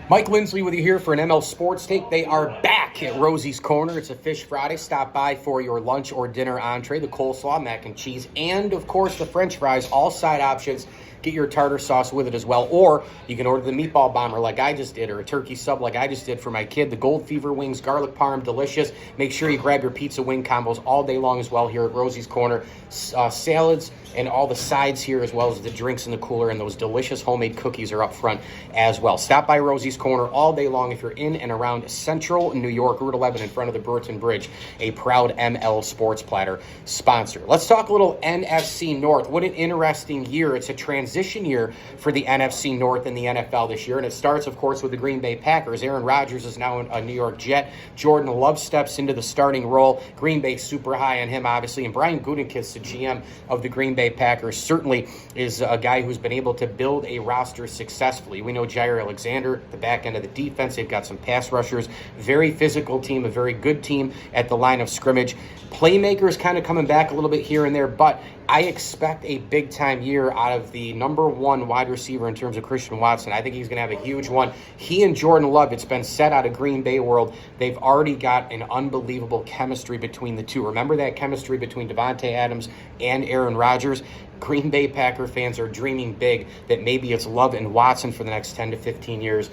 Mike Lindsley with you here for an ML Sports Take. They are back at Rosie's Corner. It's a Fish Friday. Stop by for your lunch or dinner entree, the coleslaw, mac and cheese, and, of course, the French fries, all side options. Get your tartar sauce with it as well. Or you can order the meatball bomber like I just did, or a turkey sub like I just did for my kid. The Gold Fever wings, garlic parm, delicious. Make sure you grab your pizza wing combos all day long as well here at Rosie's Corner. Salads and all the sides here, as well as the drinks in the cooler, and those delicious homemade cookies are up front as well. Stop by Rosie's Corner all day long if you're in and around Central New York, Route 11 in front of the Brewerton Bridge, a proud ML Sports Platter sponsor. Let's talk a little NFC North. What an interesting year. It's a transition year for the NFC North in the NFL this year, and it starts, of course, with the Green Bay Packers. Aaron Rodgers is now a New York Jet. Jordan Love steps into the starting role. Green Bay super high on him, obviously, and Brian Gutekunst, the GM of the Green Bay Packers, certainly is a guy who's been able to build a roster successfully. We know Jair Alexander, the back end of the defense. They've got some pass rushers. Very physical team, a very good team at the line of scrimmage. Playmakers kind of coming back a little bit here and there, but I expect a big-time year out of the number one wide receiver in terms of Christian Watson. I think he's going to have a huge one. He and Jordan Love, it's been said out of Green Bay world, they've already got an unbelievable chemistry between the two. Remember that chemistry between Devontae Adams and Aaron Rodgers? Green Bay Packer fans are dreaming big that maybe it's Love and Watson for the next 10 to 15 years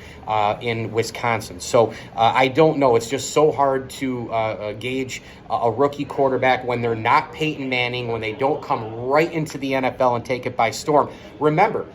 in Wisconsin. So I don't know. It's just so hard to gauge a rookie quarterback when they're not Peyton Manning, when they don't come right into the NFL and take it by storm. Remember,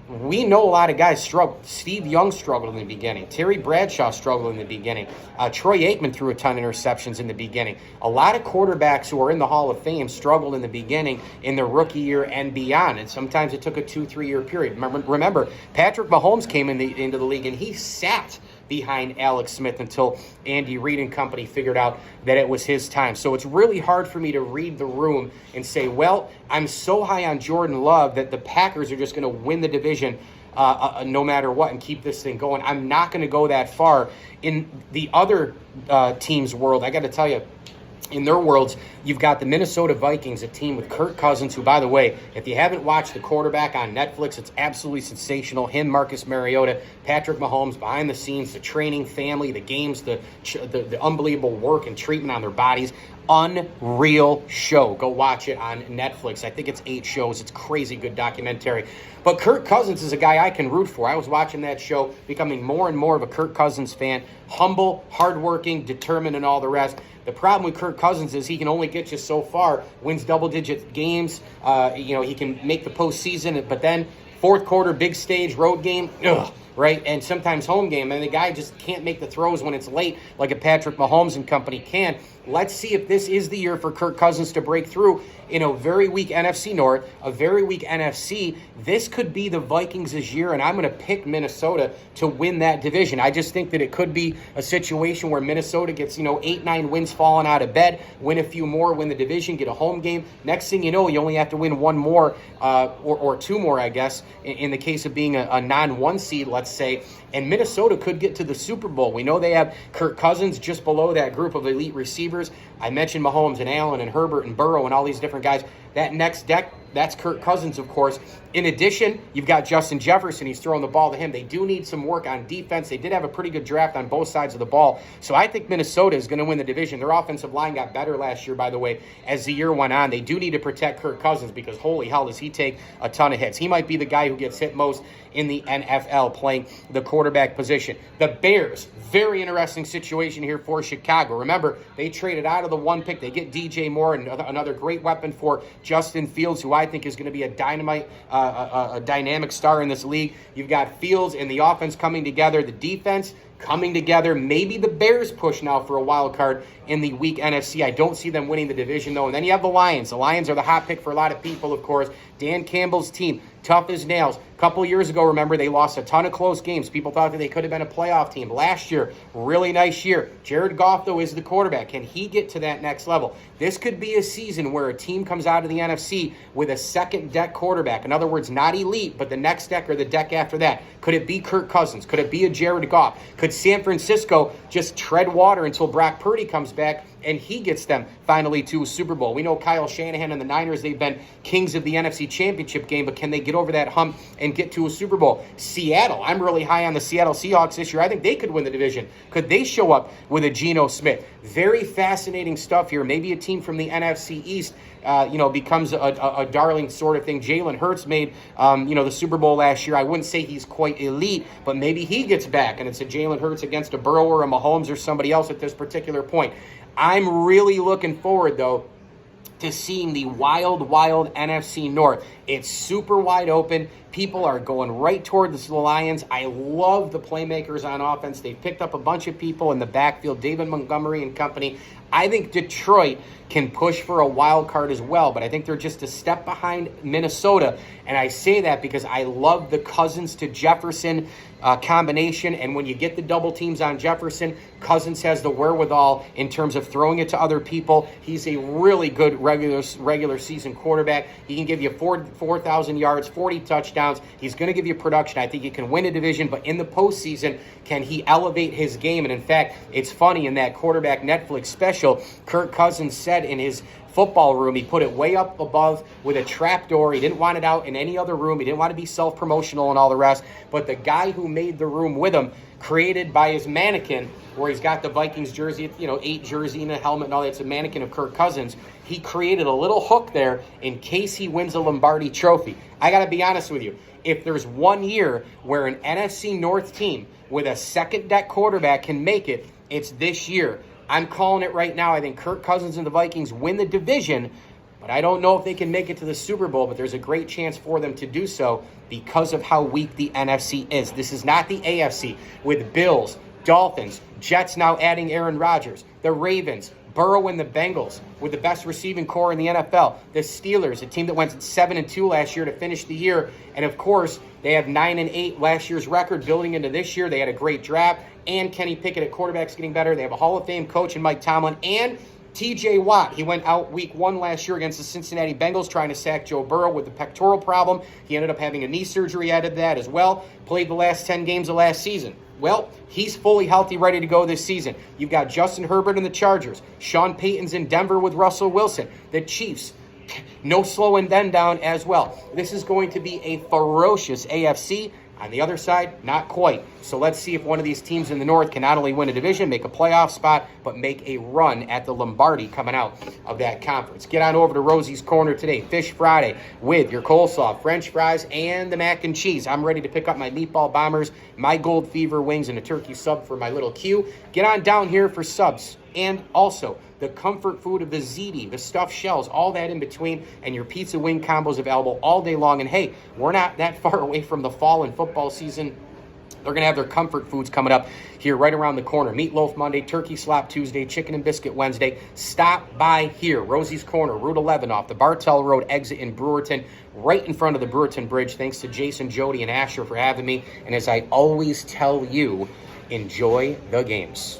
we know a lot of guys struggle. Steve Young struggled in the beginning. Terry Bradshaw struggled in the beginning. Troy Aikman threw a ton of interceptions in the beginning. A lot of quarterbacks who are in the Hall of Fame struggled in the beginning in their rookie year and beyond. And sometimes it took a 2-3 year period. Remember, Patrick Mahomes came into the league and he sat behind Alex Smith until Andy Reid and company figured out that it was his time. So it's really hard for me to read the room and say, well, I'm so high on Jordan Love that the Packers are just going to win the division no matter what and keep this thing going. I'm not going to go that far. In the other team's world, I got to tell you, in their worlds, you've got the Minnesota Vikings, a team with Kirk Cousins, who, by the way, if you haven't watched The Quarterback on Netflix, it's absolutely sensational. Him, Marcus Mariota, Patrick Mahomes, behind the scenes, the training, family, the games, the unbelievable work and treatment on their bodies. Unreal show. Go watch it on Netflix. I think it's 8 shows. It's crazy good documentary. But Kirk Cousins is a guy I can root for. I was watching that show, becoming more and more of a Kirk Cousins fan. Humble, hardworking, determined, and all the rest. The problem with Kirk Cousins is he can only get you so far. Wins double-digit games. He can make the postseason, but then fourth quarter, big stage, road game, right? And sometimes home game. And the guy just can't make the throws when it's late like a Patrick Mahomes and company can. Let's see if this is the year for Kirk Cousins to break through in a very weak NFC North, a very weak NFC. This could be the Vikings' year, and I'm going to pick Minnesota to win that division. I just think that it could be a situation where Minnesota gets, 8-9 wins falling out of bed, win a few more, win the division, get a home game. Next thing you know, you only have to win one more or two more, I guess, in the case of being a non-1 seed, let's say. And Minnesota could get to the Super Bowl. We know they have Kirk Cousins just below that group of elite receivers. I mentioned Mahomes and Allen and Herbert and Burrow and all these different guys. That next deck, that's Kirk Cousins, of course. In addition, you've got Justin Jefferson. He's throwing the ball to him. They do need some work on defense. They did have a pretty good draft on both sides of the ball. So I think Minnesota is going to win the division. Their offensive line got better last year, by the way, as the year went on. They do need to protect Kirk Cousins because holy hell does he take a ton of hits. He might be the guy who gets hit most in the NFL playing the quarterback position. The Bears, very interesting situation here for Chicago. Remember, they traded out of the 1 pick. They get DJ Moore, and another great weapon for Justin Fields, who I think is going to be a dynamic star in this league. You've got Fields and the offense coming together, the defense coming together. Maybe the Bears push now for a wild card in the weak NFC. I don't see them winning the division, though. And then you have the Lions. The Lions are the hot pick for a lot of people, of course. Dan Campbell's team, tough as nails. A couple years ago, remember, they lost a ton of close games. People thought that they could have been a playoff team. Last year, really nice year. Jared Goff, though, is the quarterback. Can he get to that next level? This could be a season where a team comes out of the NFC with a second deck quarterback. In other words, not elite, but the next deck or the deck after that. Could it be Kirk Cousins? Could it be a Jared Goff? Could San Francisco just tread water until Brock Purdy comes back and he gets them finally to a Super Bowl. We know Kyle Shanahan and the Niners, they've been kings of the NFC Championship game, but can they get over that hump and get to a Super Bowl? Seattle, I'm really high on the Seattle Seahawks this year. I think they could win the division. Could they show up with a Geno Smith? Very fascinating stuff here. Maybe a team from the NFC East becomes a darling sort of thing. Jalen Hurts made, the Super Bowl last year. I wouldn't say he's quite elite, but maybe he gets back, and it's a Jalen Hurts against a Burrow or a Mahomes or somebody else at this particular point. I'm really looking forward, though, to seeing the wild NFC North. It's super wide open. People are going right toward the Lions. I love the playmakers on offense. They've picked up a bunch of people in the backfield, David Montgomery and company. I think Detroit can push for a wild card as well, but I think they're just a step behind Minnesota. And I say that because I love the Cousins to Jefferson combination. And when you get the double teams on Jefferson, Cousins has the wherewithal in terms of throwing it to other people. He's a really good regular season quarterback. He can give you 4,000 yards, 40 touchdowns. He's going to give you production. I think he can win a division, but in the postseason, can he elevate his game? And in fact, it's funny, in that quarterback Netflix special, Kirk Cousins said in his football room, he put it way up above with a trap door. He didn't want it out in any other room. He didn't want to be self-promotional and all the rest. But the guy who made the room with him, created by his mannequin, where he's got the Vikings jersey, 8 jersey and a helmet and all that, it's a mannequin of Kirk Cousins. He created a little hook there in case he wins a Lombardi trophy. I got to be honest with you. If there's one year where an NFC North team with a second-deck quarterback can make it, it's this year. I'm calling it right now. I think Kirk Cousins and the Vikings win the division, but I don't know if they can make it to the Super Bowl, but there's a great chance for them to do so because of how weak the NFC is. This is not the AFC with Bills, Dolphins, Jets now adding Aaron Rodgers, the Ravens, Burrow and the Bengals with the best receiving core in the NFL, the Steelers, a team that went 7-2 last year to finish the year, and of course, they have 9-8 last year's record building into this year. They had a great draft, and Kenny Pickett at quarterback's getting better. They have a Hall of Fame coach in Mike Tomlin, and T.J. Watt. He went out week 1 last year against the Cincinnati Bengals trying to sack Joe Burrow with the pectoral problem. He ended up having a knee surgery added to that as well. Played the last 10 games of last season. Well, he's fully healthy, ready to go this season. You've got Justin Herbert and the Chargers. Sean Payton's in Denver with Russell Wilson. The Chiefs, no slowing them down as well. This is going to be a ferocious AFC. On the other side, not quite. So let's see if one of these teams in the North can not only win a division, make a playoff spot, but make a run at the Lombardi coming out of that conference. Get on over to Rosie's Corner today, Fish Friday, with your coleslaw, French fries, and the mac and cheese. I'm ready to pick up my meatball bombers, my gold fever wings, and a turkey sub for my little Q. Get on down here for subs. And also, the comfort food of the ziti, the stuffed shells, all that in between, and your pizza wing combos available all day long. And hey, we're not that far away from the fall and football season. They're going to have their comfort foods coming up here right around the corner. Meatloaf Monday, Turkey Slop Tuesday, Chicken and Biscuit Wednesday. Stop by here, Rosie's Corner, Route 11 off the Bartell Road exit in Brewerton, right in front of the Brewerton Bridge. Thanks to Jason, Jody, and Asher for having me. And as I always tell you, enjoy the games.